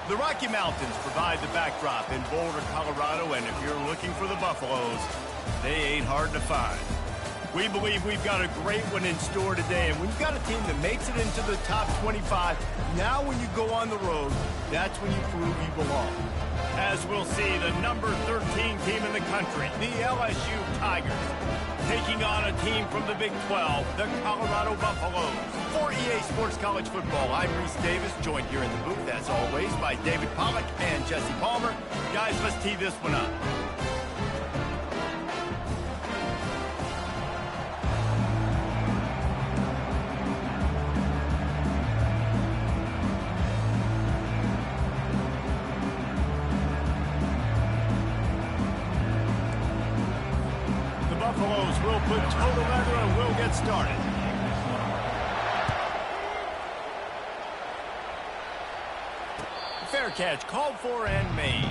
The Rocky Mountains provide the backdrop in Boulder, Colorado, and if you're looking for the Buffaloes, they ain't hard to find. We believe we've got a great one in store today, and when you've got a team that makes it into the top 25, now when you go on the road, that's when you prove you belong. As we'll see, the number 13 team in the country, the LSU Tigers, taking on a team from the Big 12, the Colorado Buffaloes. For EA Sports College Football, I'm Reese Davis, joined here in the booth, as always, by David Pollack and Jesse Palmer. Guys, let's tee this one up. Buffaloes will put total leather and we'll get started. Fair catch called for and made.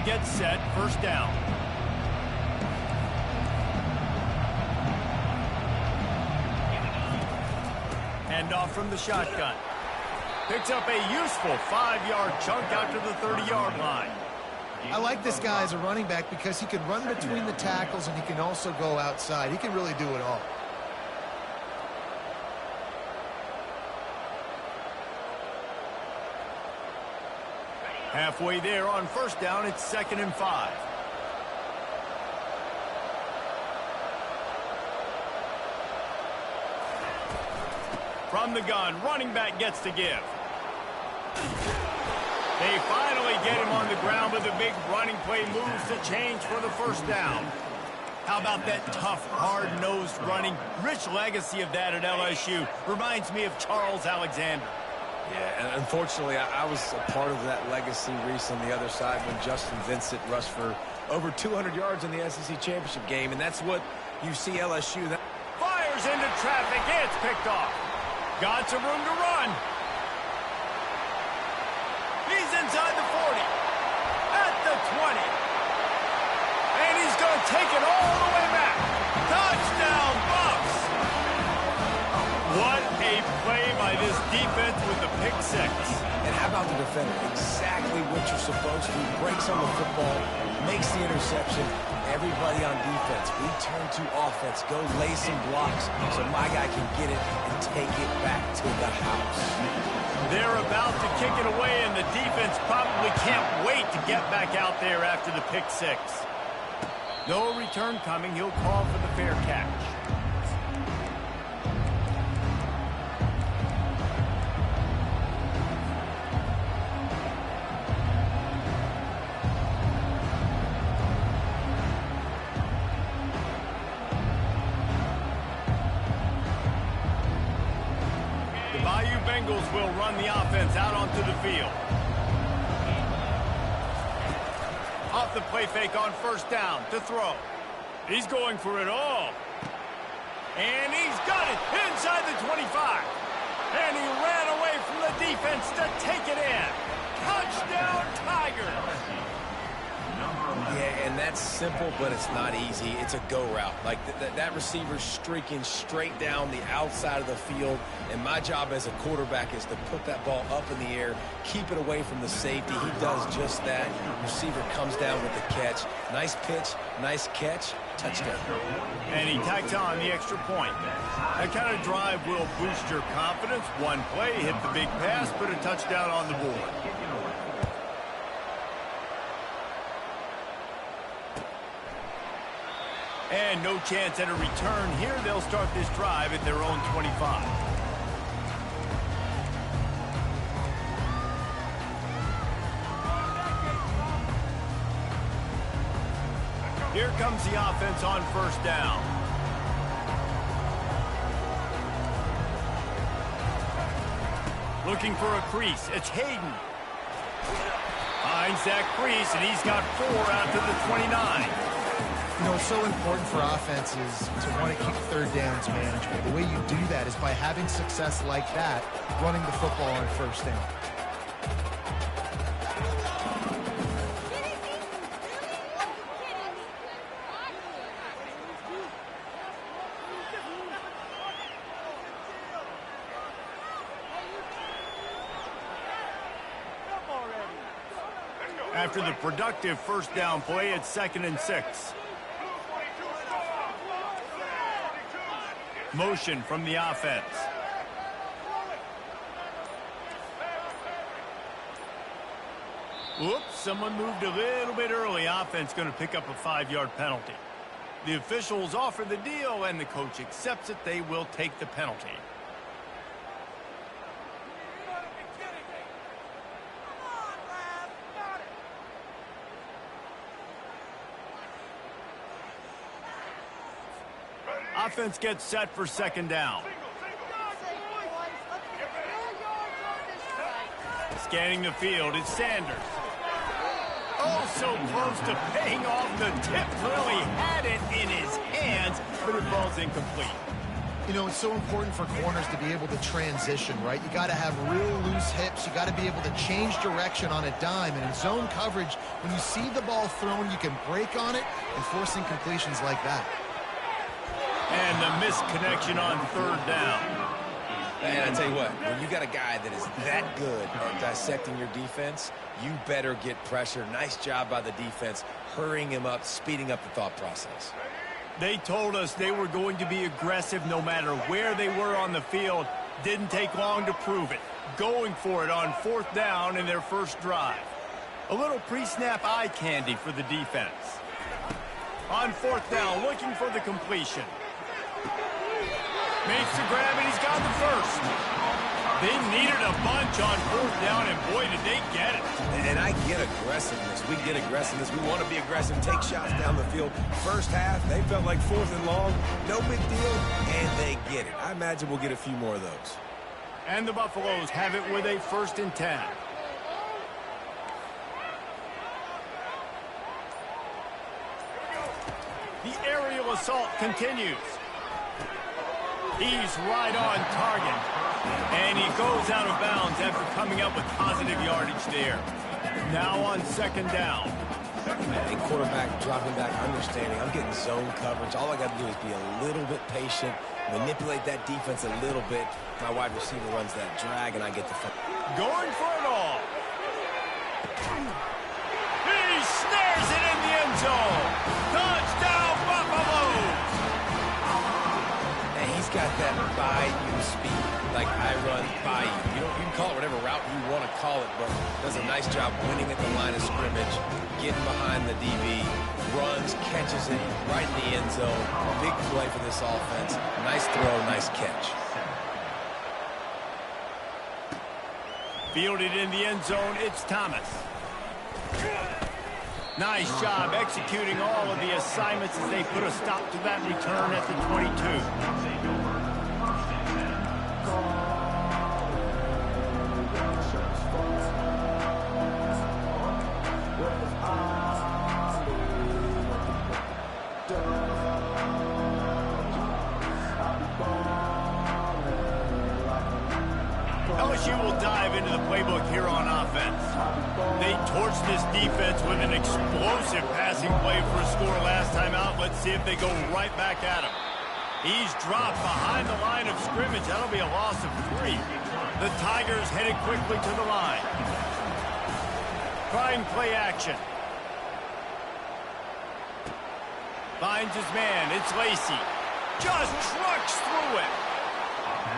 Gets set, first down. Hand off from the shotgun. Picks up a useful 5-yard chunk out to the 30-yard line. I like this guy as a running back because he can run between the tackles and he can also go outside. He can really do it all. Halfway there on first down, it's 2nd and 5. From the gun, running back gets to give. They finally get him on the ground, but the big running play moves the chains for the first down. How about that tough, hard-nosed running? Rich legacy of that at LSU. Reminds me of Charles Alexander. Yeah, and unfortunately, I was a part of that legacy, Reese, on the other side when Justin Vincent rushed for over 200 yards in the SEC championship game, and that's what you see LSU. Fires into traffic. It's picked off. Got some room to run. He's inside the 40. At the 20. And he's going to take it all the way back. Touchdown, Buffs. What a play by this defense with the pick six. And how about the defender? Exactly what you're supposed to do. Breaks on the football, makes the interception. Everybody on defense, we turn to offense. Go lay some blocks so my guy can get it and take it back to the house. They're about to kick it away, and the defense probably can't wait to get back out there after the pick six. No return coming. He'll call for the fair catch. Bengals will run the offense out onto the field. Off the play fake on first down to throw. He's going for it all. And he's got it inside the 25. And he ran away from the defense to take it in. Touchdown, Tigers. Yeah, and that's simple, but it's not easy. It's a go route. Like that receiver's streaking straight down the outside of the field, and my job as a quarterback is to put that ball up in the air, keep it away from the safety. He does just that. Receiver comes down with the catch. Nice pitch, nice catch, touchdown. And he tacked on the extra point. That kind of drive will boost your confidence. One play, hit the big pass, put a touchdown on the board. And no chance at a return here. They'll start this drive at their own 25. Here comes the offense on first down. Looking for a crease. It's Hayden. Finds that crease, and he's got 4 out to the 29. You know, it's so important for offenses to want to keep third downs manageable. The way you do that is by having success like that, running the football on first down. After the productive first down play, it's 2nd and 6. Motion from the offense. Whoops, someone moved a little bit early. Offense going to pick up a 5-yard penalty. The officials offer the deal, and the coach accepts it. They will take the penalty. Offense gets set for 2nd down. Scanning the field, it's Sanders. Oh, so close to paying off. The tip really had it in his hands, but it falls incomplete. You know, it's so important for corners to be able to transition, right? You got to have real loose hips. You got to be able to change direction on a dime. And in zone coverage, when you see the ball thrown, you can break on it and force incompletions like that. And the missed connection on 3rd down. And I tell you what, when you got a guy that is that good at dissecting your defense, you better get pressure. Nice job by the defense, hurrying him up, speeding up the thought process. They told us they were going to be aggressive no matter where they were on the field. Didn't take long to prove it. Going for it on 4th down in their first drive. A little pre-snap eye candy for the defense. On 4th down, looking for the completion. Makes the grab, and he's got the first. They needed a bunch on 4th down, and boy, did they get it. And I get aggressiveness. We get aggressiveness. We want to be aggressive, take shots down the field. First half, they felt like 4th and long. No big deal, and they get it. I imagine we'll get a few more of those. And the Buffaloes have it with a 1st and 10. The aerial assault continues. He's right on target. And he goes out of bounds after coming up with positive yardage there. Now on 2nd down. A quarterback dropping back, understanding I'm getting zone coverage. All I got to do is be a little bit patient, manipulate that defense a little bit. My wide receiver runs that drag, and I get the fun. Going for it all. He snares it in the end zone. Touchdown, Buffaloes. And he's got that by-you speed, like I run by you. You can call it whatever route you want to call it, but does a nice job winning at the line of scrimmage, getting behind the DB, runs, catches it right in the end zone. Big play for this offense. Nice throw, nice catch. Fielded in the end zone, it's Thomas. Nice job executing all of the assignments as they put a stop to that return at the 22. LSU will dive into the playbook here on offense. They torched this defense with an explosive passing play for a score last time out. Let's see if they go right back at him. He's dropped behind the line of scrimmage. That'll be a loss of 3. The Tigers headed quickly to the line. Trying play action. Finds his man. It's Lacey. Just trucks through it.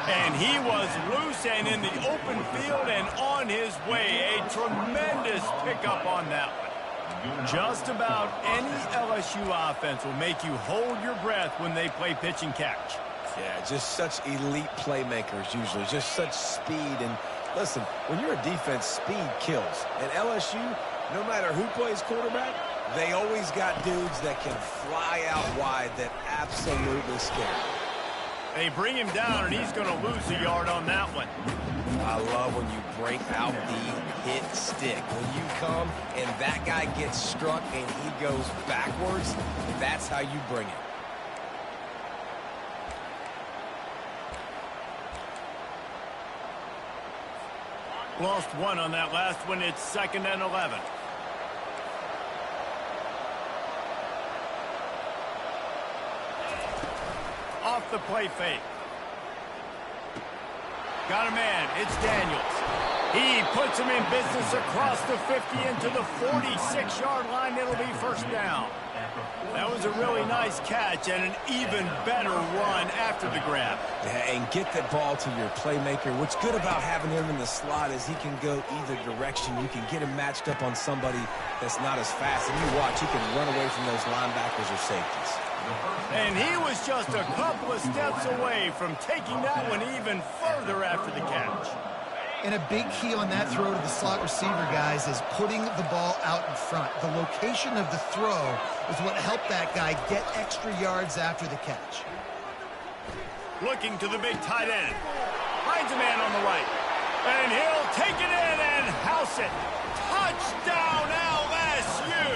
And he was loose and in the open field and on his way. A tremendous pickup on that one. Just about any LSU offense will make you hold your breath when they play pitch and catch. Yeah, just such elite playmakers usually. Just such speed. And listen, when you're a defense, speed kills. And LSU, no matter who plays quarterback, they always got dudes that can fly out wide that absolutely scare. They bring him down, and he's going to lose a yard on that one. I love when you break out the hit stick. When you come and that guy gets struck and he goes backwards, that's how you bring it. Lost one on that last one. It's 2nd and 11. Off the play fake. Got a man. It's Daniels. He puts him in business across the 50 into the 46-yard line. It'll be first down. That was a really nice catch and an even better run after the grab. Yeah, and get that ball to your playmaker. What's good about having him in the slot is he can go either direction. You can get him matched up on somebody that's not as fast. And you watch, he can run away from those linebackers or safeties. And he was just a couple of steps away from taking that one even further after the catch. And a big key on that throw to the slot receiver, guys, is putting the ball out in front. The location of the throw is what helped that guy get extra yards after the catch. Looking to the big tight end. Finds a man on the right. And he'll take it in and house it. Touchdown, LSU!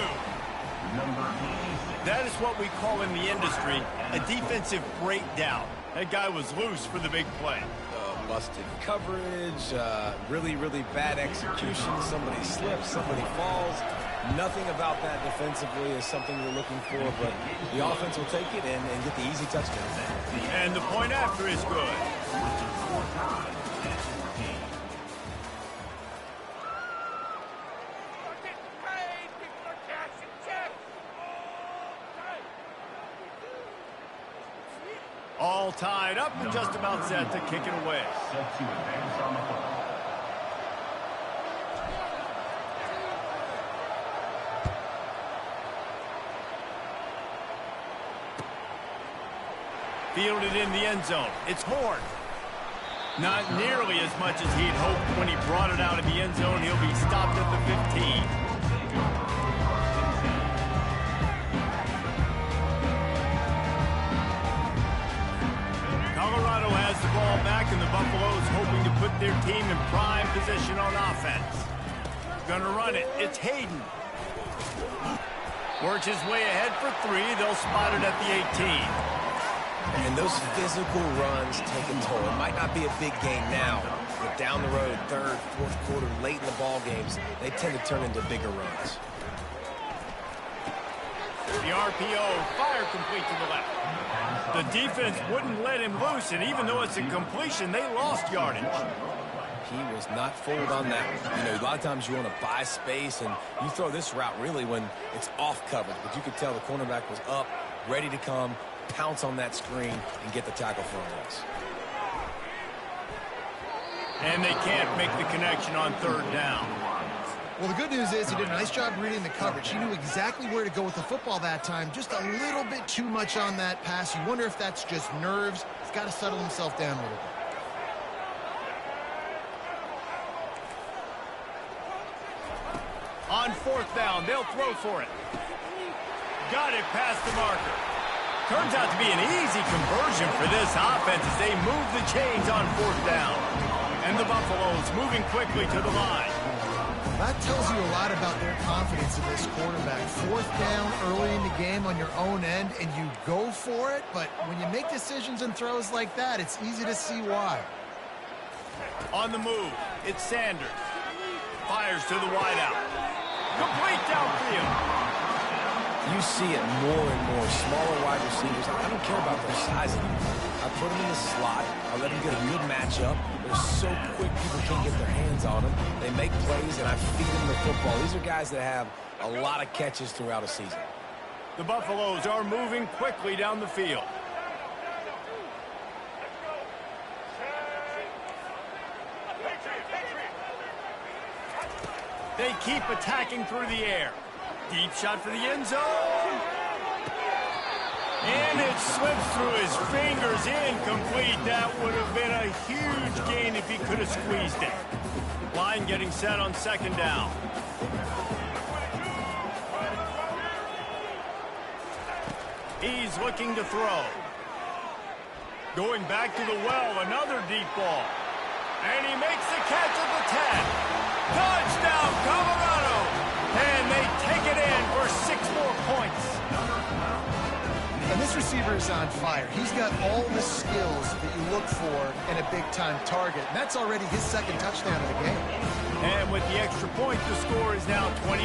That is what we call in the industry a defensive breakdown. That guy was loose for the big play. Busted coverage, really, really bad execution. Somebody slips, somebody falls. Nothing about that defensively is something you're looking for, but the offense will take it and get the easy touchdown. And the point after is good. All tied up and just about set to kick it away. Fielded in the end zone. It's Horn. Not nearly as much as he'd hoped when he brought it out of the end zone. He'll be stopped at the 15. Colorado has the ball back, and the Buffaloes hoping to put their team in prime position on offense. Gonna run it. It's Hayden. Works his way ahead for 3. They'll spot it at the 18. And those physical runs take a toll. It might not be a big game now, but down the road, 3rd, 4th quarter, late in the ball games, they tend to turn into bigger runs. The RPO, fire complete to the left. The defense wouldn't let him loose, and even though it's a completion, they lost yardage. He was not fooled on that. You know, a lot of times you want to buy space, and you throw this route really when it's off coverage. But you could tell the cornerback was up, ready to come, pounce on that screen, and get the tackle for a loss. And they can't make the connection on 3rd down. Well, the good news is he did a nice job reading the coverage. He knew exactly where to go with the football that time. Just a little bit too much on that pass. You wonder if that's just nerves. He's got to settle himself down a little bit. On 4th down, they'll throw for it. Got it past the marker. Turns out to be an easy conversion for this offense as they move the chains on 4th down. And the Buffaloes moving quickly to the line. That tells you a lot about their confidence in this quarterback. 4th down early in the game on your own end, and you go for it. But when you make decisions and throws like that, it's easy to see why. On the move, it's Sanders. Fires to the wideout. Complete downfield. You see it more and more. Smaller wide receivers. I don't care about their size anymore. I put them in the slot. I let them get a good matchup. They're so quick, people can't get their hands on them. They make plays, and I feed them the football. These are guys that have a lot of catches throughout a season. The Buffaloes are moving quickly down the field. They keep attacking through the air. Deep shot for the end zone. And it slips through his fingers, incomplete. That would have been a huge gain if he could have squeezed it. Line getting set on 2nd down. He's looking to throw. Going back to the well, another deep ball. And he makes the catch at the 10. Touchdown, Colorado! And they take it in for 6 more points. And this receiver is on fire. He's got all the skills that you look for in a big-time target. And that's already his second touchdown of the game. And with the extra point, the score is now 21-14.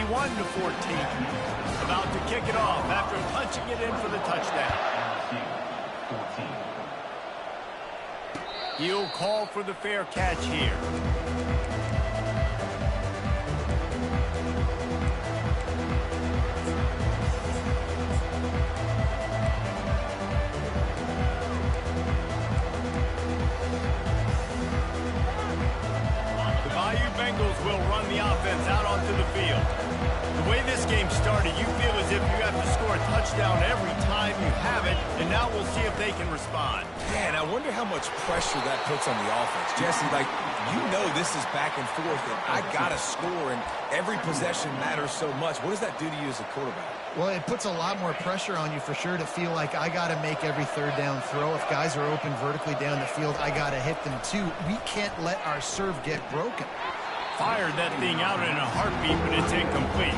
About to kick it off after punching it in for the touchdown. He'll call for the fair catch here. Bengals will run the offense out onto the field. The way this game started, you feel as if you have to score a touchdown every time you have it, and now we'll see if they can respond. Man, I wonder how much pressure that puts on the offense. Jesse, like, you know this is back and forth, and I got to score, and every possession matters so much. What does that do to you as a quarterback? Well, it puts a lot more pressure on you for sure to feel like I got to make every third down throw. If guys are open vertically down the field, I got to hit them too. We can't let our serve get broken. Fired that thing out in a heartbeat, but it's incomplete.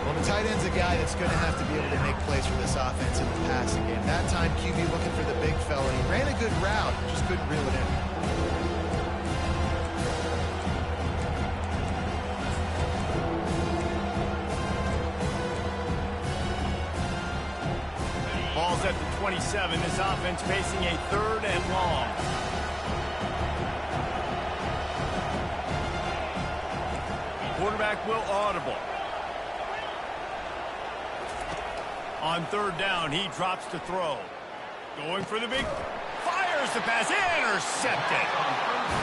Well, the tight end's a guy that's going to have to be able to make plays for this offense in the passing game. That time, QB looking for the big fella. He ran a good route, just couldn't reel it in. Ball's at the 27. This offense facing a 3rd and long. Quarterback will audible. On 3rd down, he drops to throw. Going for the big, fires the pass, intercepted.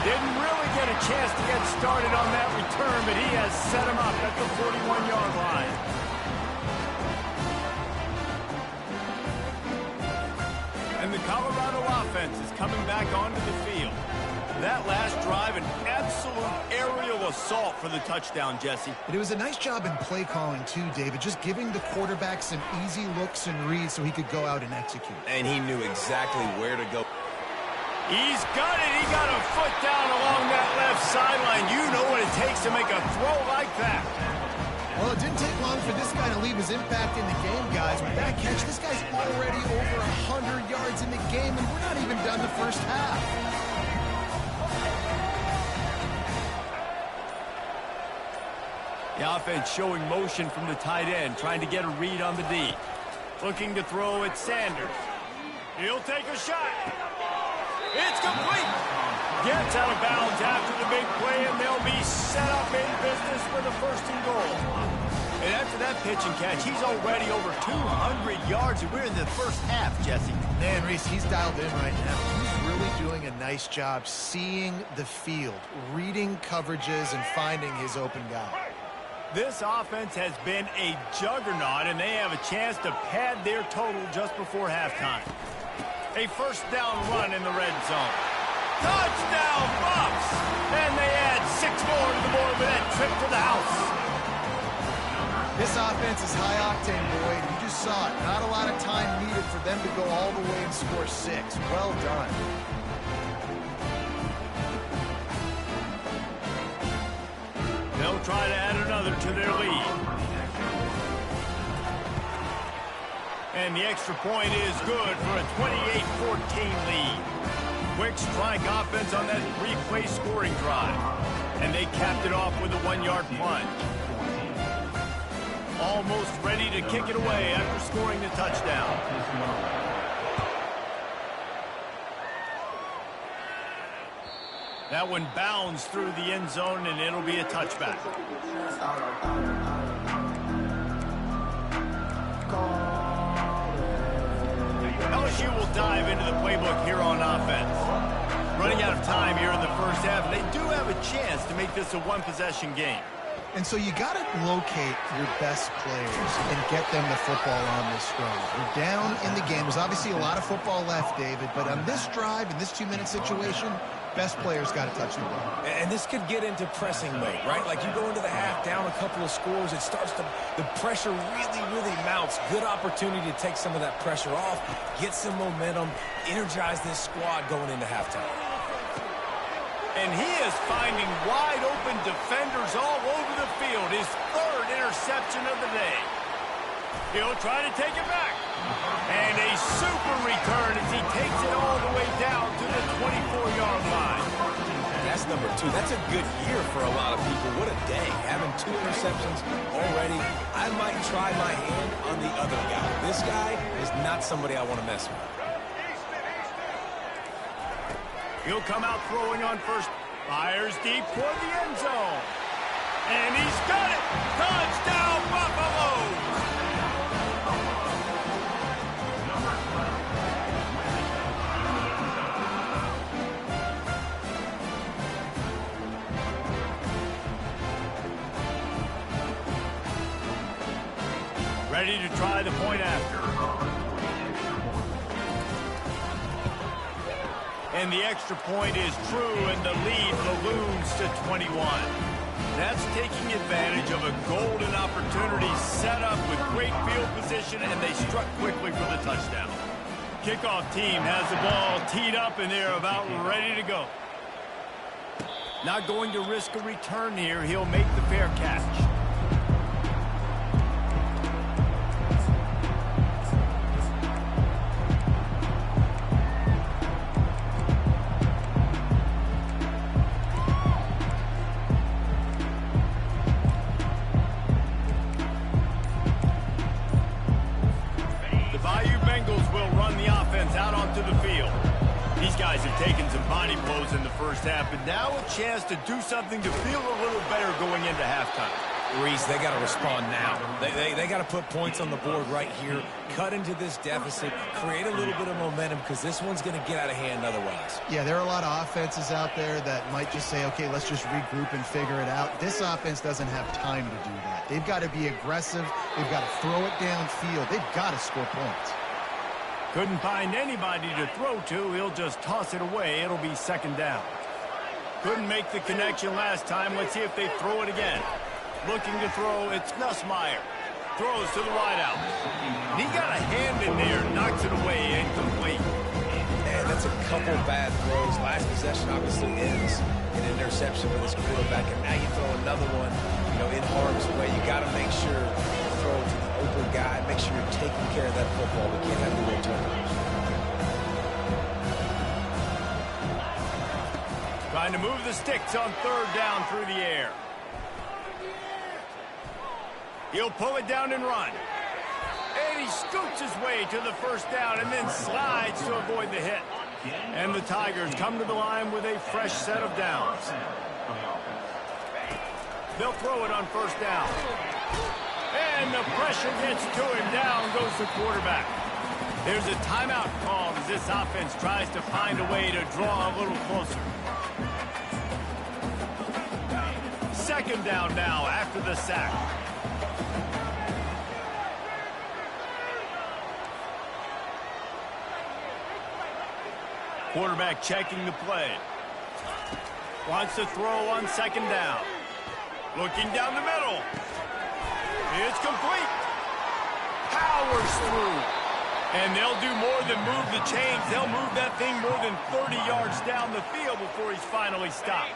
Didn't really get a chance to get started on that return, but he has set him up at the 41-yard line. And the Colorado offense is coming back onto the field. That last drive, an absolute aerial assault for the touchdown, Jesse. And it was a nice job in play calling, too, David, just giving the quarterback some easy looks and reads so he could go out and execute. And he knew exactly where to go. He's got it. He got a foot down along that left sideline. You know what it takes to make a throw like that. Well, it didn't take long for this guy to leave his impact in the game, guys. With that catch, this guy's already over 100 yards in the game, and we're not even done the first half. The offense showing motion from the tight end, trying to get a read on the D. Looking to throw at Sanders. He'll take a shot. It's complete. Gets out of bounds after the big play, and they'll be set up in business for the 1st and goal. And after that pitch and catch, he's already over 200 yards, and we're in the first half, Jesse. Man, Reese, he's dialed in right now. He's really doing a nice job seeing the field, reading coverages, and finding his open guy. This offense has been a juggernaut, and they have a chance to pad their total just before halftime. A 1st down run in the red zone. Touchdown, Bucks! And they add 6 more to the board with that trip to the house. This offense is high-octane, Boyd. You just saw it. Not a lot of time needed for them to go all the way and score 6. Well done. They'll try to add another to their lead. And the extra point is good for a 28-14 lead. Quick strike offense on that replay scoring drive. And they capped it off with a 1-yard plunge. Almost ready to kick it away after scoring the touchdown. That one bounds through the end zone, and it'll be a touchback. LSU will dive into the playbook here on offense. Running out of time here in the first half, and they do have a chance to make this a one-possession game. And so you got to locate your best players and get them the football on this drive. We're down in the game. There's obviously a lot of football left, David, but on this drive, in this 2-minute situation, best player's got to touch the ball. And this could get into pressing mode, right? Like you go into the half down a couple of scores, it starts to, the pressure really mounts. Good opportunity to take some of that pressure off, get some momentum, energize this squad going into halftime. And he is finding wide open defenders all over the field. His third interception of the day. He'll try to take it back. And a super return as he takes it all the way down to the 24-yard line. That's number 2. That's a good year for a lot of people. What a day. Having 2 interceptions already. I might try my hand on the other guy. This guy is not somebody I want to mess with. He'll come out throwing on first. Fires deep toward the end zone. And he's got it. Touchdown, Buffalo. Ready to try the point after. And the extra point is true, and the lead balloons to 21. That's taking advantage of a golden opportunity set up with great field position, and they struck quickly for the touchdown. Kickoff team has the ball teed up, and they're about ready to go. Not going to risk a return here. He'll make the fair catch. Out onto the field. These guys have taken some body blows in the first half, but now a chance to do something to feel a little better going into halftime. Reese, they got to respond now. They got to put points on the board right here, cut into this deficit, create a little bit of momentum, because this one's going to get out of hand otherwise. Yeah, there are a lot of offenses out there that might just say, okay, let's just regroup and figure it out. This offense doesn't have time to do that. They've got to be aggressive. They've got to throw it downfield. They've got to score points. Couldn't find anybody to throw to. He'll just toss it away. It'll be second down. Couldn't make the connection last time. Let's see if they throw it again. Looking to throw, it's Nussmeier. Throws to the wideout. He got a hand in there, knocks it away, incomplete. Man, that's a couple bad throws. Last possession obviously ends in an interception for this quarterback, and now you throw another one, in harm's way. You got to make sure you throw it to the open guy. Make sure you're taking care of that football. We can't have the real turnovers. Trying to move the sticks on third down through the air. He'll pull it down and run. And he scoots his way to the first down and then slides to avoid the hit. And the Tigers come to the line with a fresh set of downs. They'll throw it on first down. And the pressure gets to him. Down goes the quarterback. There's a timeout called as this offense tries to find a way to draw a little closer. Second down now after the sack. Quarterback checking the play. Wants to throw on second down. Looking down the middle. It's complete. Powers through. And they'll do more than move the chains. They'll move that thing more than 30 yards down the field before he's finally stopped.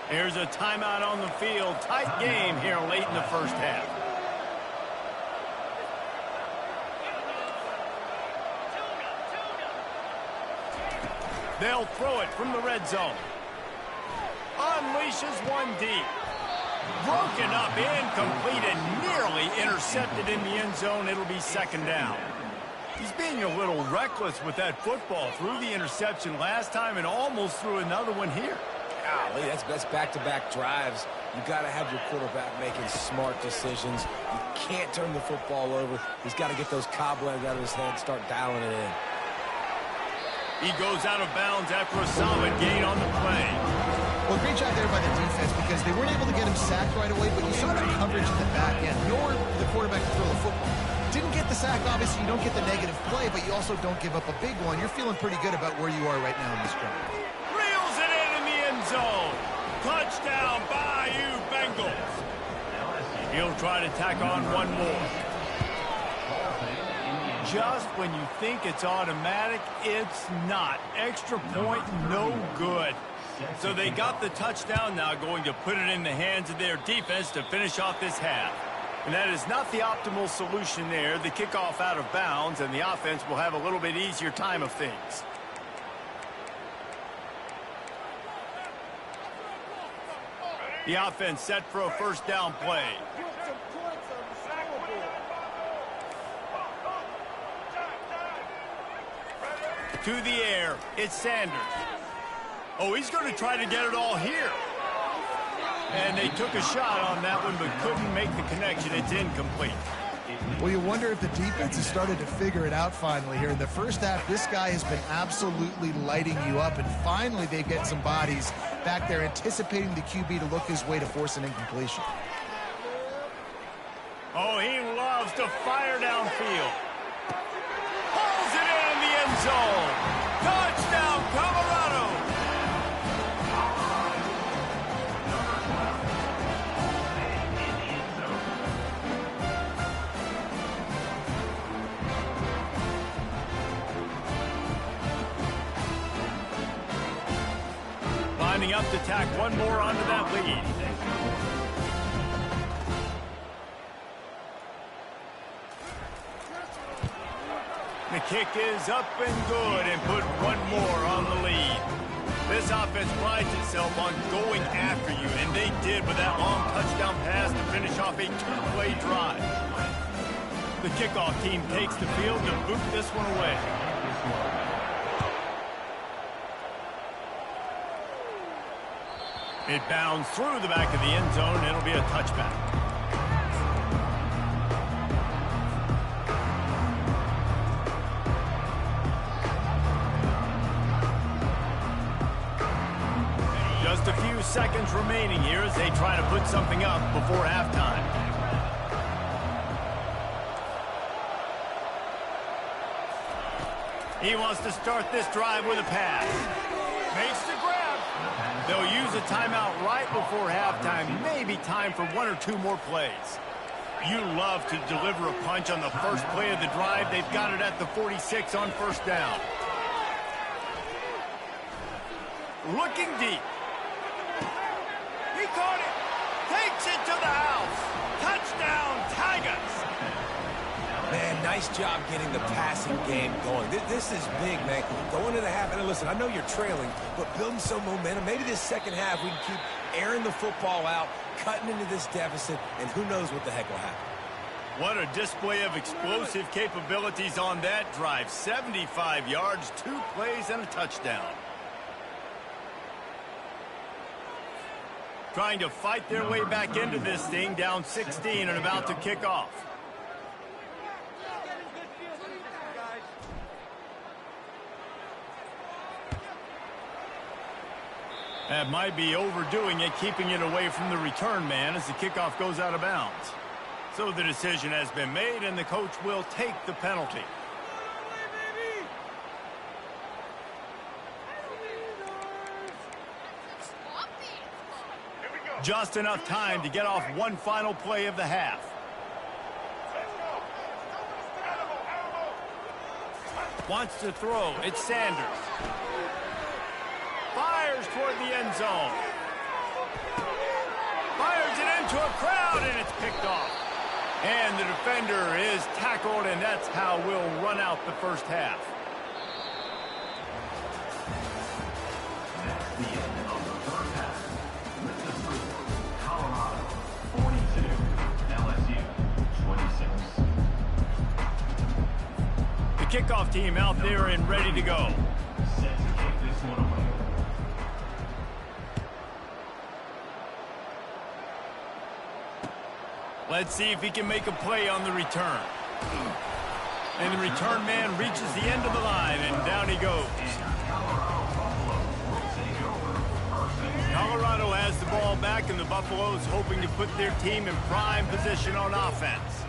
Here's a timeout on the field. Tight game here late in the first half. They'll throw it from the red zone. Unleashes one deep. Broken up, incomplete, and nearly intercepted in the end zone. It'll be second down. He's being a little reckless with that football. Threw the interception last time and almost threw another one here. Golly, that's back-to-back drives. You got to have your quarterback making smart decisions. You can't turn the football over. He's got to get those cobwebs out of his head, start dialing it in. He goes out of bounds after a solid gain on the play. Well, great job there by the defense because they weren't able to get him sacked right away, but you saw the coverage at the back end. Nor the quarterback to throw the football. Didn't get the sack, obviously. You don't get the negative play, but you also don't give up a big one. You're feeling pretty good about where you are right now in this drive. Reels it in, and zone. Touchdown, Bayou Bengals. He'll try to tack on one more. Just when you think it's automatic, it's not. Extra point, no good. So they got the touchdown, now going to put it in the hands of their defense to finish off this half. And that is not the optimal solution there. The kickoff out of bounds, and the offense will have a little bit easier time of things. The offense set for a first down play. To the air, it's Sanders. Oh, he's going to try to get it all here. And they took a shot on that one, but couldn't make the connection. It's incomplete. Well, you wonder if the defense has started to figure it out finally here. In the first half, this guy has been absolutely lighting you up, and finally they get some bodies back there anticipating the QB to look his way to force an incompletion. Oh, he loves to fire downfield. Pulls it in the end zone. Touchdown, Colorado. Lining up to tack one more onto that lead. The kick is up and good, and put one more on the lead. This offense prides itself on going after you, and they did with that long touchdown pass to finish off a two-play drive. The kickoff team takes the field to boot this one away. It bounds through the back of the end zone. It'll be a touchback. Just a few seconds remaining here as they try to put something up before halftime. He wants to start this drive with a pass. Makes the grab. They'll use a timeout right before halftime. Maybe time for one or two more plays. You love to deliver a punch on the first play of the drive. They've got it at the 46 on first down. Looking deep. He caught it. Takes it to the house. Touchdown, Tigers. Man, nice job getting the passing game going. This is big, man. Going into the half, and listen, I know you're trailing, but building some momentum. Maybe this second half we can keep airing the football out, cutting into this deficit, and who knows what the heck will happen. What a display of explosive capabilities on that drive. 75 yards, 2 plays, and a touchdown. Trying to fight their way back into this thing, down 16 and about to kick off. That might be overdoing it, keeping it away from the return man as the kickoff goes out of bounds. So the decision has been made, and the coach will take the penalty. Just enough time to get off one final play of the half. Wants to throw. It's Sanders. Fires toward the end zone. Fires it into a crowd, and it's picked off. And the defender is tackled, and that's how we'll run out the first half. That's the end of the first half. With the score, Colorado 42, LSU 26. The kickoff team out there and ready to go. Set to kick this one away. Let's see if he can make a play on the return. And the return man reaches the end of the line, and down he goes. Colorado has the ball back, and the Buffaloes hoping to put their team in prime position on offense.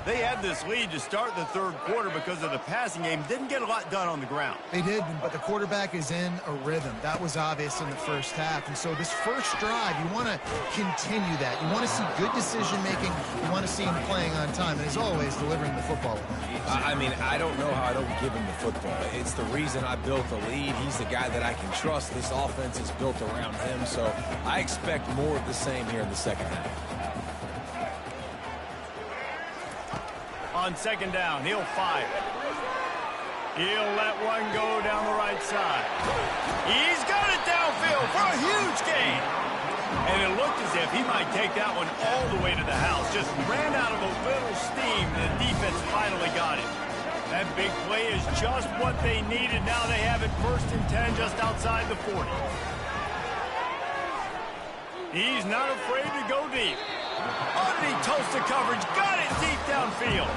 They had this lead to start the third quarter because of the passing game. Didn't get a lot done on the ground. They did, but the quarterback is in a rhythm. That was obvious in the first half. And so this first drive, you want to continue that. You want to see good decision-making. You want to see him playing on time. And as always, delivering the football. I mean, I don't know how I don't give him the football. It's the reason I built the lead. He's the guy that I can trust. This offense is built around him. So I expect more of the same here in the second half. On second down, he'll fire. He'll let one go down the right side. He's got it downfield for a huge gain. And it looked as if he might take that one all the way to the house. Just ran out of a little steam. The defense finally got it. That big play is just what they needed. Now they have it 1st and 10 just outside the 40. He's not afraid to go deep. Underneath toasted coverage, got it deep downfield.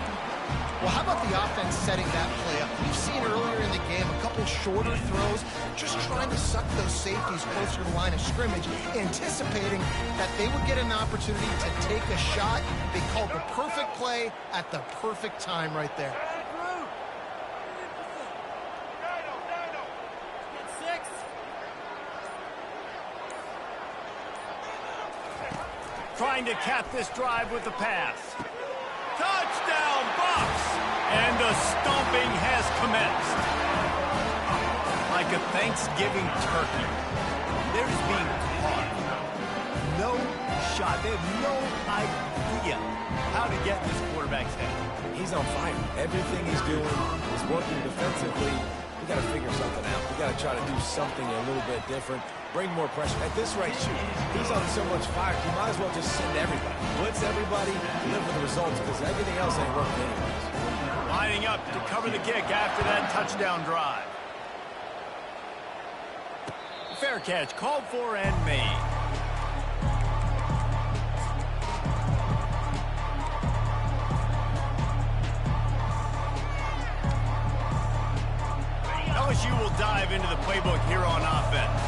Well, how about the offense setting that play up? We've seen earlier in the game a couple shorter throws, just trying to suck those safeties closer to the line of scrimmage, anticipating that they would get an opportunity to take a shot. They called the perfect play at the perfect time right there. Trying to cap this drive with the pass. Touchdown, Bucks! And the stomping has commenced. Like a Thanksgiving turkey. They're just being caught. No shot. They have no idea how to get in this quarterback's head. He's on fire. Everything he's doing is working defensively. We got to figure something out. We got to try to do something a little bit different. Bring more pressure. At this rate, shoot, he's on so much fire, you might as well just send everybody. Blitz everybody, live with the results, because everything else ain't working anyways. Lining up to cover the kick after that touchdown drive. Fair catch, called for and made. LSU will dive into the playbook here on offense.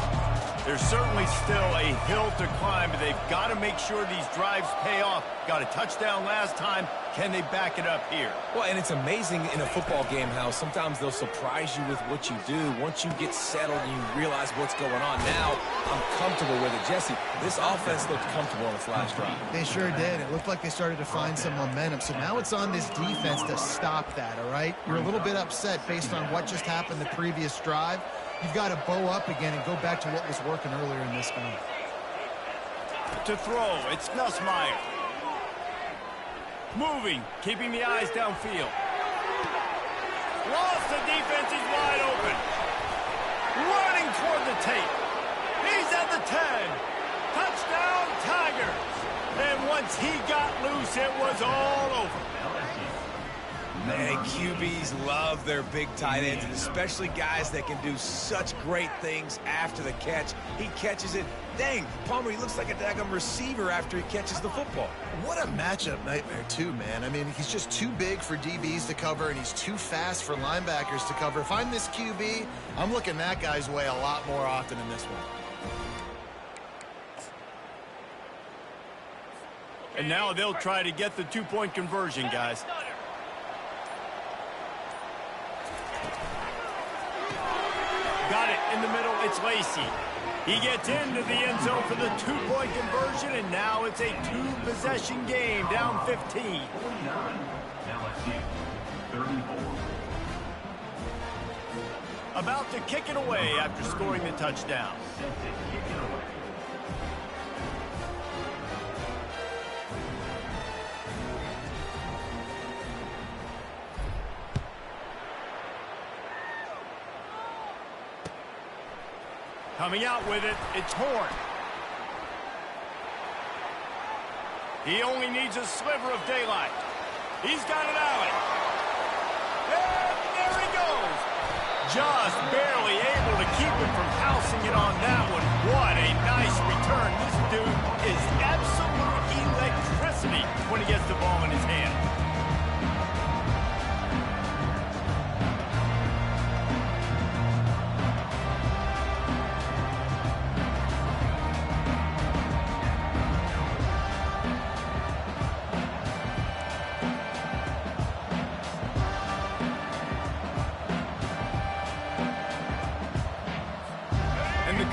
There's certainly still a hill to climb, but they've got to make sure these drives pay off. Got a touchdown last time. Can they back it up here? Well, and it's amazing in a football game how sometimes they'll surprise you with what you do. Once you get settled and you realize what's going on, now I'm comfortable with it. Jesse, this offense looked comfortable on its last drive. They sure did. It looked like they started to find some momentum. So now it's on this defense to stop that, all right? You're a little bit upset based on what just happened the previous drive. You've got to bow up again and go back to what was working earlier in this game. To throw, it's Nussmeier. Moving, keeping the eyes downfield. Lost, the defense is wide open. Running toward the tape. He's at the 10. Touchdown, Tigers. And once he got loose, it was all over. Man, QBs love their big tight ends, and especially guys that can do such great things after the catch. He catches it. Dang, Palmer, he looks like a daggum receiver after he catches the football. What a matchup nightmare, too, man. I mean, he's just too big for DBs to cover, and he's too fast for linebackers to cover. If I'm this QB, I'm looking that guy's way a lot more often in this one. And now they'll try to get the two-point conversion, guys. Got it in the middle. It's Lacey. He gets into the end zone for the two-point conversion, and now it's a two-possession game, down 15. 49, LSU, 34. About to kick it away after scoring the touchdown. Set to kick it away. Coming out with it, it's Horn. He only needs a sliver of daylight. He's got an alley. And there he goes. Just barely able to keep him from housing it on that one. What a nice return. This dude is absolute electricity when he gets the ball in his hand.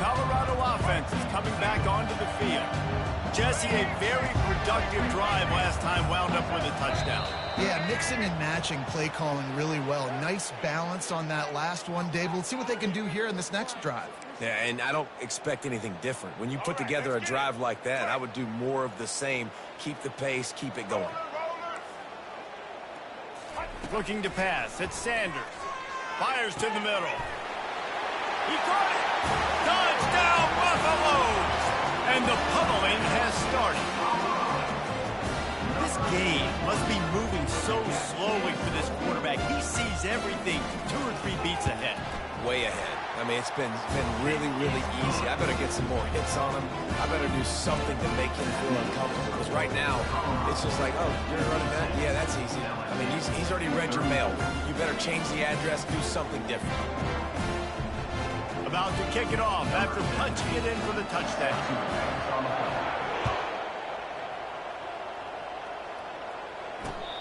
Colorado offense is coming back onto the field. Jesse, a very productive drive last time wound up with a touchdown. Yeah, mixing and matching play calling really well. Nice balance on that last one, Dave. Let's see what they can do here in this next drive. Yeah, and I don't expect anything different. When you put together a drive like that, I would do more of the same. Keep the pace, keep it going. Looking to pass. It's Sanders. Fires to the middle. He caught it. Touchdown, Buffaloes! And the pummeling has started. This game must be moving so slowly for this quarterback. He sees everything 2 or 3 beats ahead. Way ahead. I mean, it's been really, really easy. I better get some more hits on him. I better do something to make him feel uncomfortable. Because right now, it's just like, oh, you're running that? Yeah, that's easy. I mean, he's already read your mail. You better change the address, do something different. About to kick it off after punching it in for the touchdown.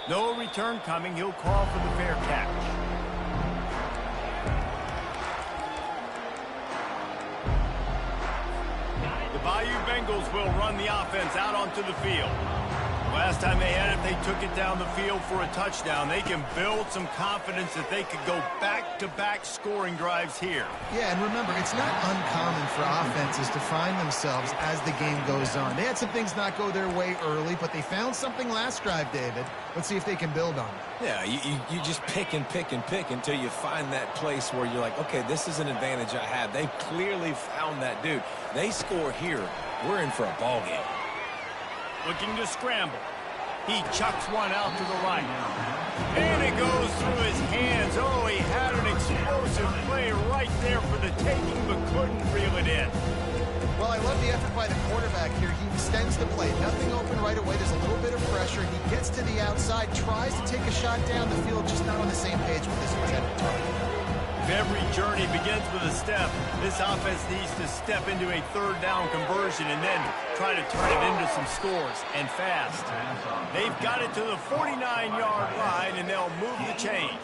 No return coming. He'll call for the fair catch. The Bayou Bengals will run the offense out onto the field. Last time they had it, they took it down the field for a touchdown. They can build some confidence that they could go back-to-back scoring drives here. Yeah, and remember, it's not uncommon for offenses to find themselves as the game goes on. They had some things not go their way early, but they found something last drive, David. Let's see if they can build on it. Yeah, you just pick and pick and pick until you find that place where you're like, okay, this is an advantage I have. They clearly found that dude. They score here, we're in for a ball game. Looking to scramble. He chucks one out to the right. And it goes through his hands. Oh, he had an explosive play right there for the taking, but couldn't reel it in. Well, I love the effort by the quarterback here. He extends the play. Nothing open right away. There's a little bit of pressure. He gets to the outside, tries to take a shot down the field, just not on the same page with his intended target. Every journey begins with a step. This offense needs to step into a third down conversion and then try to turn it into some scores, and fast. They've got it to the 49-yard line, and they'll move the chains.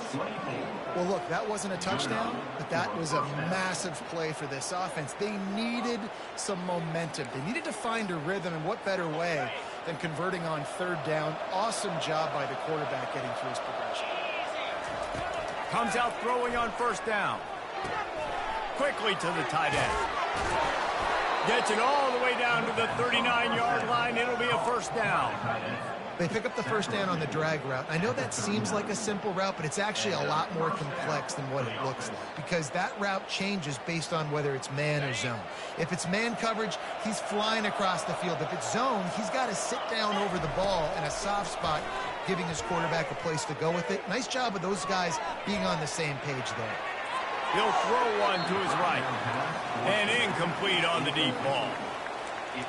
Well, look, that wasn't a touchdown, but that was a massive play for this offense. They needed some momentum. They needed to find a rhythm, and what better way than converting on third down. Awesome job by the quarterback getting through his progression. Comes out throwing on first down. Quickly to the tight end. Gets it all the way down to the 39-yard line. It'll be a first down. They pick up the first down on the drag route. I know that seems like a simple route, but it's actually a lot more complex than what it looks like, because that route changes based on whether it's man or zone. If it's man coverage, he's flying across the field. If it's zone, he's got to sit down over the ball in a soft spot, giving his quarterback a place to go with it. Nice job of those guys being on the same page there. He'll throw one to his right. And incomplete on the deep ball.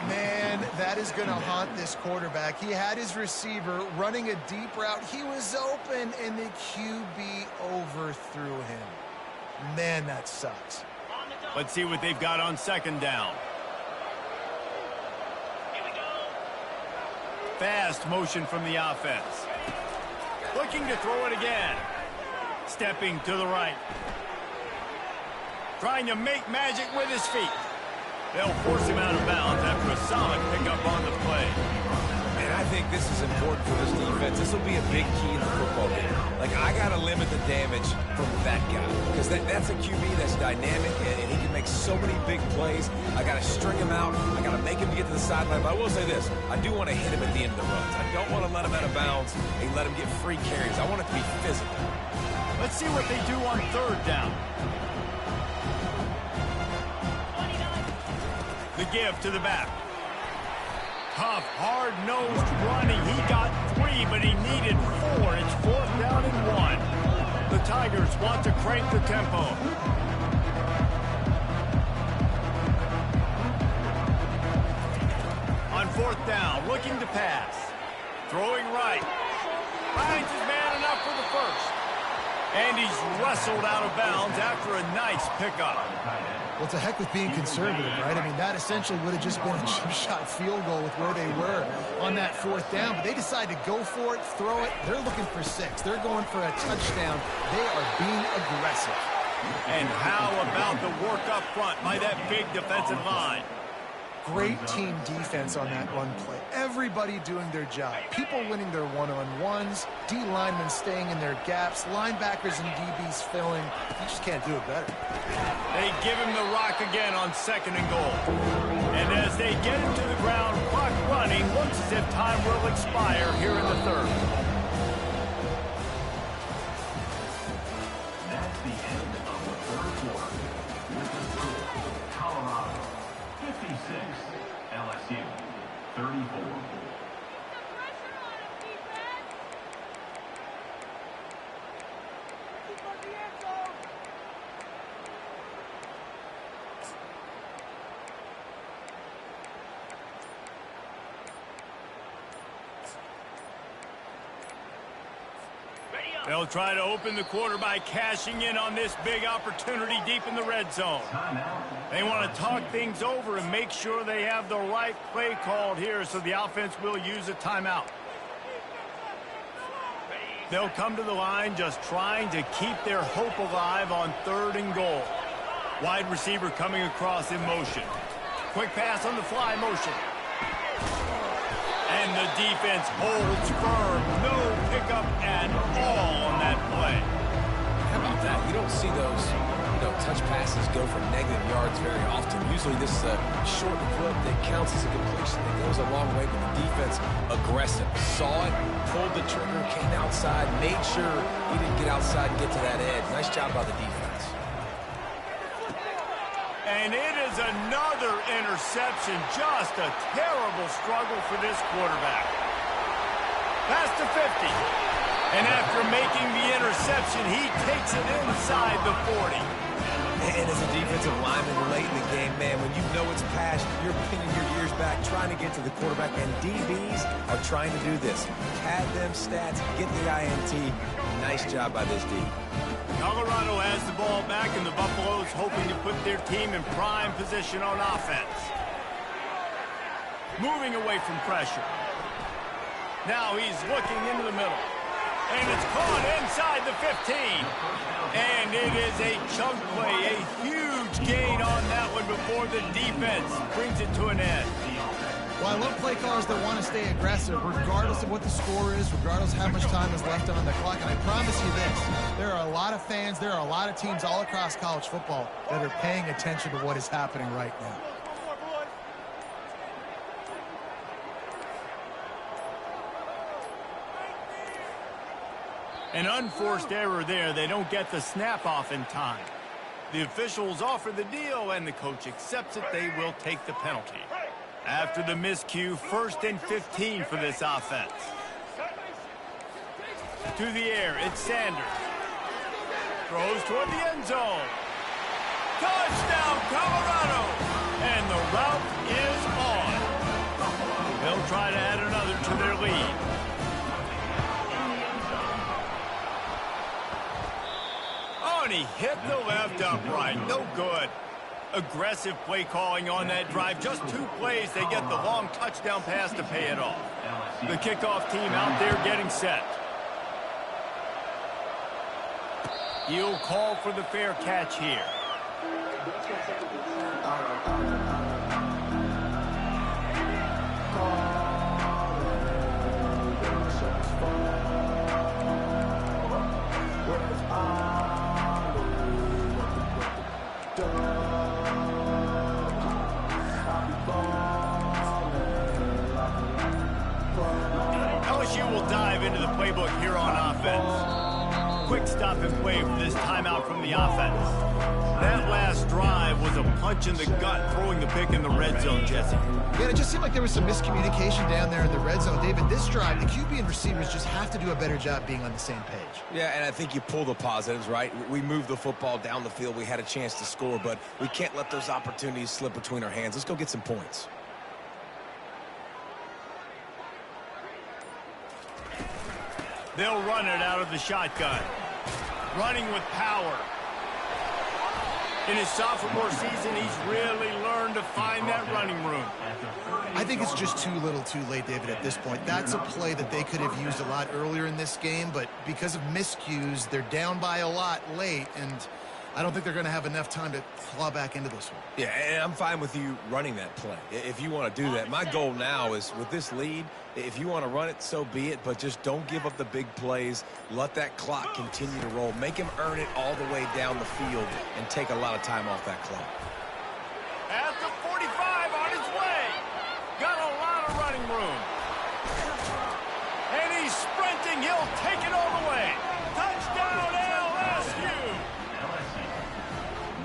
Man, that is going to haunt this quarterback. He had his receiver running a deep route. He was open, and the QB overthrew him. Man, that sucks. Let's see what they've got on second down. Fast motion from the offense. Looking to throw it again. Stepping to the right. Trying to make magic with his feet. They'll force him out of bounds after a solid pickup on the play. And I think this is important for this defense. This will be a big key in the football game. Like, I got to limit the damage from that guy, because that's a QB that's dynamic, and he can make so many big plays. I got to string him out. I got to make him get to the sideline. But I will say this. I do want to hit him at the end of the runs. I don't want to let him out of bounds and let him get free carries. I want it to be physical. Let's see what they do on third down. The give to the back. Tough, hard-nosed running. He got 3, but he needed 4. It's 4th down and 1. The Tigers want to crank the tempo. On 4th down, looking to pass. Throwing right. Finds his man enough for the first. And he's wrestled out of bounds after a nice pickup. Well, to heck with being conservative, right? I mean, that essentially would have just been a chip shot field goal with where they were on that 4th down. But they decide to go for it, throw it. They're looking for 6. They're going for a touchdown. They are being aggressive. And how about the work up front by that big defensive line? Great team defense on that run play. Everybody doing their job. People winning their one-on-ones, D linemen staying in their gaps, linebackers and DBs filling. You just can't do it better. They give him the rock again on 2nd and goal. And as they get him to the ground, clock running, looks as if time will expire here in the 3rd. That's the end of the 3rd quarter. With the score, Colorado 56, LSU 34. They'll try to open the quarter by cashing in on this big opportunity deep in the red zone. They want to talk things over and make sure they have the right play called here, so the offense will use a timeout. They'll come to the line just trying to keep their hope alive on 3rd and goal. Wide receiver coming across in motion. Quick pass on the fly motion. And the defense holds firm. No pickup at all on that play. How about that? You don't see those, touch passes go for negative yards very often. Usually this is a short clip that counts as a completion that goes a long way, but the defense aggressive. Saw it, pulled the trigger, came outside, made sure he didn't get outside and get to that edge. Nice job by the defense. And it is another interception. Just a terrible struggle for this quarterback. Pass to 50. And after making the interception, he takes it inside the 40. And as a defensive lineman late in the game, man, when you know it's past, you're pinning your ears back, trying to get to the quarterback, and DBs are trying to do this. Pad them stats, get the INT. Nice job by this D. Colorado has the ball back, and the Buffaloes hoping to put their team in prime position on offense. Moving away from pressure. Now he's looking into the middle. And it's caught inside the 15. And it is a chunk play, a huge gain on that one before the defense brings it to an end. Well, I love play callers that want to stay aggressive regardless of what the score is, regardless of how much time is left on the clock. And I promise you this, there are a lot of fans, there are a lot of teams all across college football that are paying attention to what is happening right now. An unforced error there. They don't get the snap off in time. The officials offer the deal, and the coach accepts it. They will take the penalty. After the miscue, 1st and 15 for this offense. To the air, it's Sanders. Throws toward the end zone. Touchdown, Colorado! And the route is on. They'll try to add another to their lead. Oh, and he hit the left upright. No good. Aggressive play calling on that drive. Just 2 plays, they get the long touchdown pass to pay it off. The kickoff team out there getting set. He'll call for the fair catch here. LSU will dive into the playbook here on offense. Quick stop and play for this timeout from the offense. That last drive was a punch in the gut, throwing the pick in the red zone, Jesse. Yeah, it just seemed like there was some miscommunication down there in the red zone. David, this drive, the QB and receivers just have to do a better job being on the same page. Yeah, and I think you pull the positives, right? We moved the football down the field. We had a chance to score, but we can't let those opportunities slip between our hands. Let's go get some points. They'll run it out of the shotgun. Running with power. In his sophomore season, he's really learned to find that running room. I think it's just too little too late, David, at this point. That's a play that they could have used a lot earlier in this game, but because of miscues, they're down by a lot late, and I don't think they're going to have enough time to claw back into this one. Yeah, and I'm fine with you running that play if you want to do that. My goal now is with this lead, if you want to run it, so be it, but just don't give up the big plays. Let that clock continue to roll. Make him earn it all the way down the field and take a lot of time off that clock. At the 45 on his way. Got a lot of running room. And he's sprinting. He'll take it all the way. Touchdown, LSU.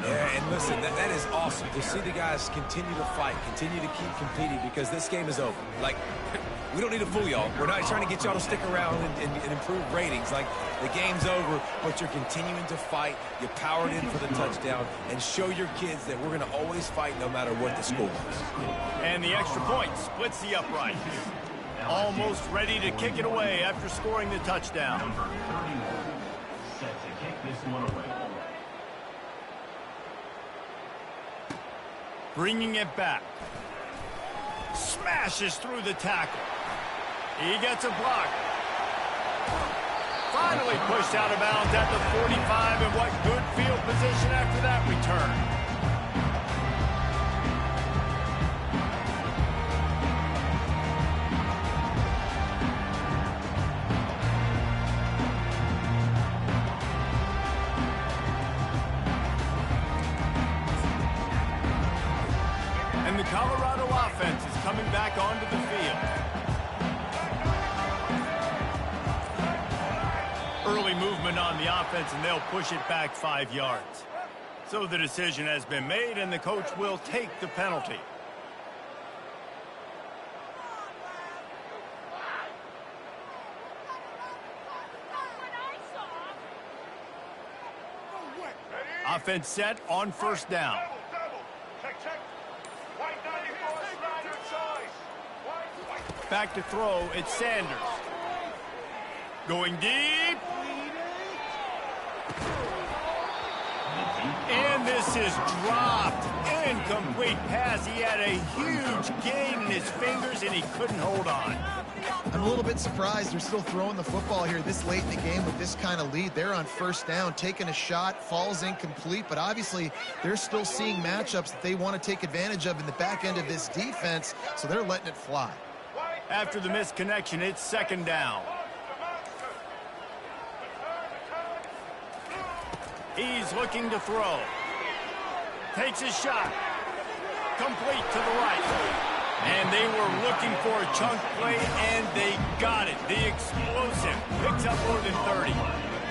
Yeah, and listen, that is awesome to see the guys continue to fight, continue to keep competing, because this game is over. Like, we don't need to fool y'all. We're not trying to get y'all to stick around and improve ratings. Like, the game's over, but you're continuing to fight. You powered in for the touchdown, and show your kids that we're going to always fight no matter what the score is. And the extra point splits the uprights. Almost ready to kick it away after scoring the touchdown. Number 31, set to kick this one away. Bringing it back. Smashes through the tackle. He gets a block. Finally pushed out of bounds at the 45, and what good field position after that return. And the Colorado offense is coming back onto the field. Early movement on the offense, and they'll push it back 5 yards. So the decision has been made, and the coach will take the penalty. Offense set on first down. Back to throw, it's Sanders. Going deep. And this is dropped. Incomplete pass. He had a huge gain in his fingers, and he couldn't hold on. I'm a little bit surprised they're still throwing the football here this late in the game with this kind of lead. They're on first down, taking a shot, falls incomplete, but obviously they're still seeing matchups that they want to take advantage of in the back end of this defense, so they're letting it fly. After the misconnection, it's second down. He's looking to throw. Takes a shot. Complete to the right. And they were looking for a chunk play, and they got it. The explosive picks up more than 30.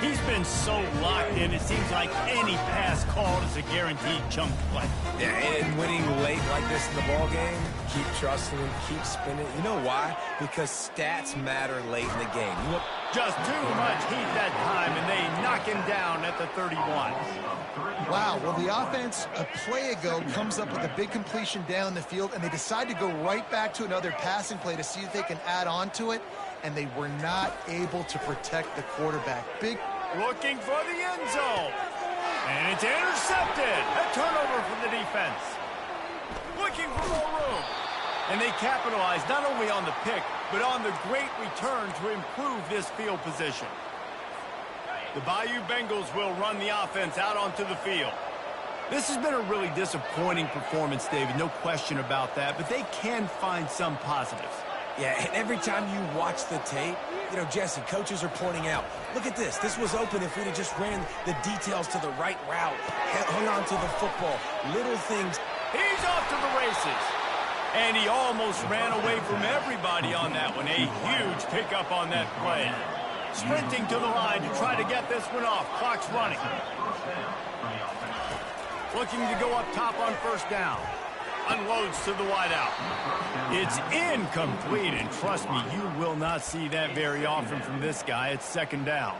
He's been so locked in, it seems like any pass called is a guaranteed chunk play. Yeah, and winning late like this in the ball game, keep trusting him, keep spinning. You know why? Because stats matter late in the game. You look just too much heat that time, and they knock him down at the 31. Wow, well, the offense a play ago comes up with a big completion down the field, and they decide to go right back to another passing play to see if they can add on to it, and they were not able to protect the quarterback. Looking for the end zone. And it's intercepted. A turnover for the defense. Looking for more room. And they capitalize not only on the pick, but on the great return to improve this field position. The Bayou Bengals will run the offense out onto the field. This has been a really disappointing performance, David, no question about that, but they can find some positives. Yeah, and every time you watch the tape, you know, Jesse, coaches are pointing out, look at this. This was open if we'd have just ran the details to the right route, hung on to the football, little things. He's off to the races. And he almost ran away from everybody on that one. A huge pickup on that play. Sprinting to the line to try to get this one off. Clock's running. Looking to go up top on first down. Unloads to the wideout. It's incomplete, and trust me, you will not see that very often from this guy. It's second down.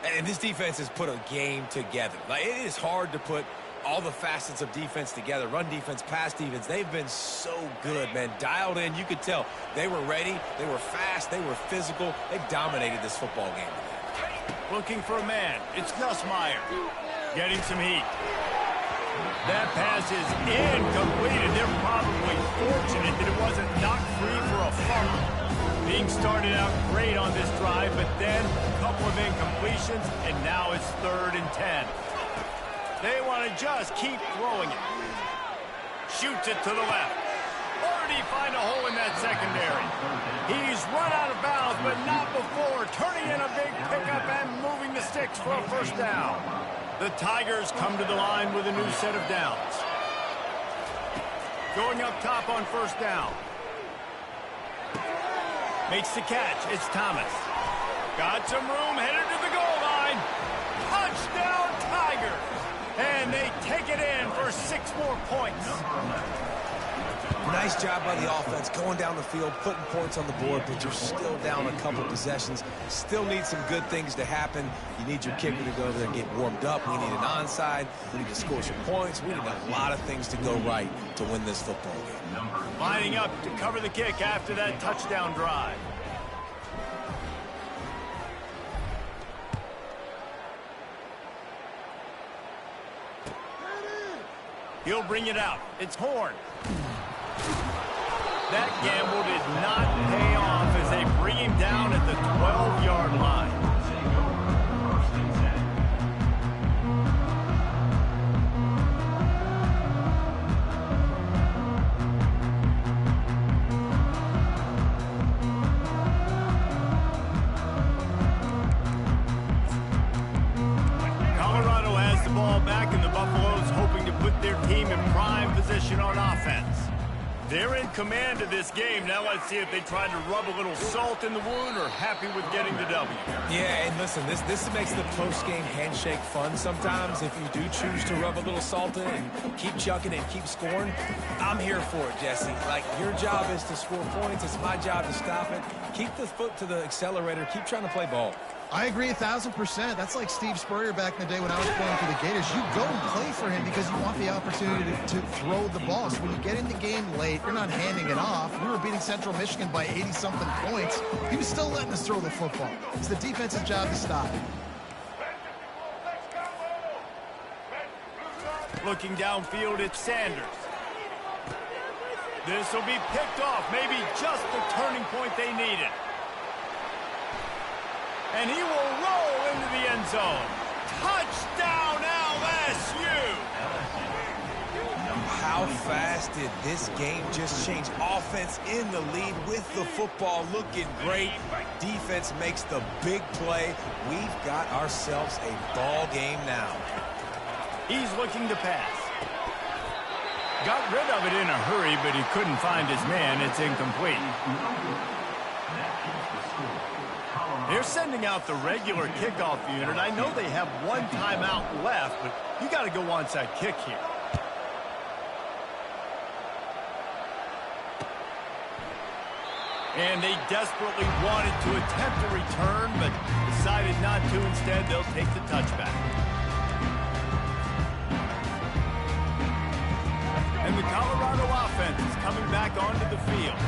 And this defense has put a game together. Like, it is hard to put all the facets of defense together. Run defense, pass defense. They've been so good, man. Dialed in. You could tell they were ready. They were fast. They were physical. They dominated this football game today. Looking for a man. It's Nussmeier. Getting some heat. That pass is incomplete, and they're probably fortunate that it wasn't knocked free for a fumble. Being started out great on this drive, but then a couple of incompletions, and now it's 3rd and 10. They want to just keep throwing it. Shoots it to the left. Already find a hole in that secondary. He's run out of bounds, but not before turning in a big pickup and moving the sticks for a first down. The Tigers come to the line with a new set of downs. Going up top on first down. Makes the catch. It's Thomas. Got some room, headed to the goal line. Touchdown, Tigers! And they take it in for 6 more points. Nice job by the offense, going down the field, putting points on the board, but you're still down a couple possessions. Still need some good things to happen. You need your kicker to go over there and get warmed up. We need an onside. We need to score some points. We need a lot of things to go right to win this football game. Lining up to cover the kick after that touchdown drive. He'll bring it out. It's Horn. That gamble did not pay off as they bring him down at the 12-yard line. Colorado has the ball back, and the Buffaloes hoping to put their team in prime position on offense. They're in command of this game. Now let's see if they try to rub a little salt in the wound or happy with getting the W. Yeah, and listen, this makes the post-game handshake fun sometimes. If you do choose to rub a little salt in and keep chucking and keep scoring, I'm here for it, Jesse. Like, your job is to score points. It's my job to stop it. Keep the foot to the accelerator. Keep trying to play ball. I agree 1,000%. That's like Steve Spurrier back in the day when I was playing for the Gators. You go and play for him because you want the opportunity to throw the ball. So when you get in the game late, you're not handing it off. We were beating Central Michigan by 80-something points. He was still letting us throw the football. It's the defensive job to stop it. Looking downfield, it's Sanders. This will be picked off. Maybe just the turning point they needed. And he will roll into the end zone. Touchdown, LSU! How fast did this game just change? Offense in the lead with the football, looking great. Defense makes the big play. We've got ourselves a ball game now. He's looking to pass. Got rid of it in a hurry, but he couldn't find his man. It's incomplete. They're sending out the regular kickoff unit. I know they have one timeout left, but you got to go onside kick here. And they desperately wanted to attempt a return, but decided not to. Instead, they'll take the touchback. And the Colorado offense is coming back onto the field.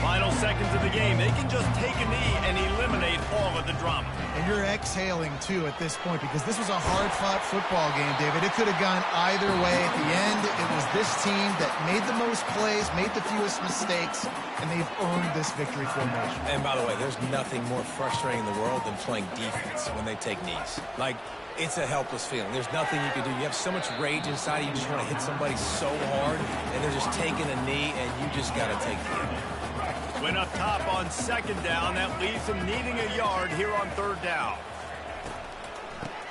Final seconds of the game. They can just take a knee and eliminate all of the drama. And you're exhaling, too, at this point, because this was a hard-fought football game, David. It could have gone either way. At the end, it was this team that made the most plays, made the fewest mistakes, and they've earned this victory formation. And by the way, there's nothing more frustrating in the world than playing defense when they take knees. Like, it's a helpless feeling. There's nothing you can do. You have so much rage inside. You just want to hit somebody so hard, and they're just taking a knee, and you just got to take the hit. Went up top on second down. That leaves them needing a yard here on third down.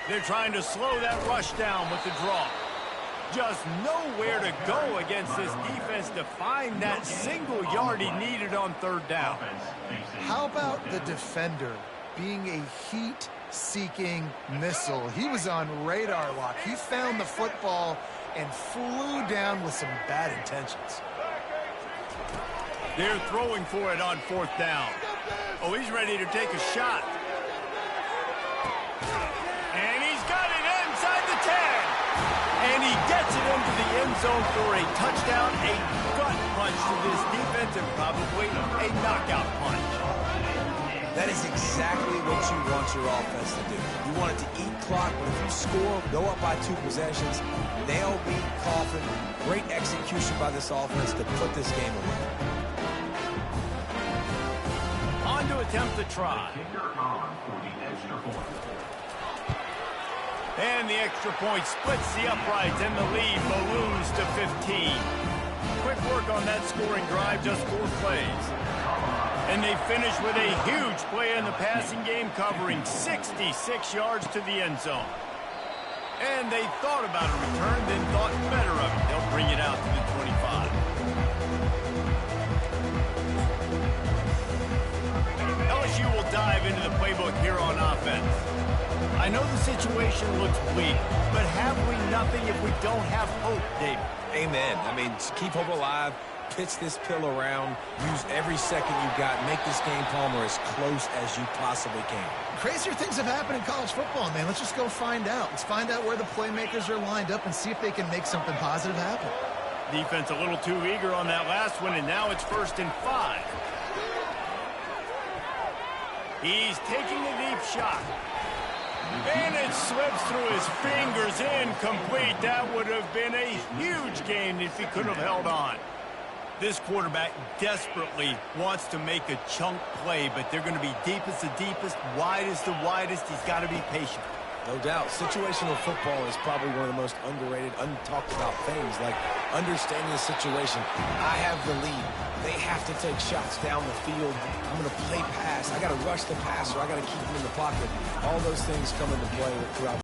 They're trying to slow that rush down with the draw. Just nowhere to go against this defense to find that single yard he needed on third down. How about the defender being a heat-seeking missile? He was on radar lock. He found the football and flew down with some bad intentions. They're throwing for it on fourth down. Oh, he's ready to take a shot. And he's got it inside the 10. And he gets it into the end zone for a touchdown, a gut punch to this defense, and probably a knockout punch. That is exactly what you want your offense to do. You want it to eat clock, but if you score, go up by 2 possessions, nail beat Coffin. Great execution by this offense to put this game away. On to attempt the try. And the extra point splits the uprights, and the lead balloons to 15. Quick work on that scoring drive, just 4 plays. And they finish with a huge play in the passing game, covering 66 yards to the end zone. And they thought about a return, then thought better of it. They'll bring it out to the 25. LSU will dive into the playbook here on offense. I know the situation looks bleak, but have we nothing if we don't have hope, David? Amen. I mean, keep hope alive, pitch this pill around, use every second you got, make this game, Palmer, as close as you possibly can. Crazier things have happened in college football, man. Let's just go find out. Let's find out where the playmakers are lined up and see if they can make something positive happen. Defense a little too eager on that last one, and now it's 1st and 5. He's taking a deep shot. And it slips through his fingers, incomplete. That would have been a huge gain if he could have held on. This quarterback desperately wants to make a chunk play, but they're going to be deepest the deepest, widest the widest. He's got to be patient. No doubt. Situational football is probably one of the most underrated, untalked about things, like understanding the situation. I have the lead. They have to take shots down the field. I'm going to play pass. I got to rush the passer. I got to keep him in the pocket. All those things come into play throughout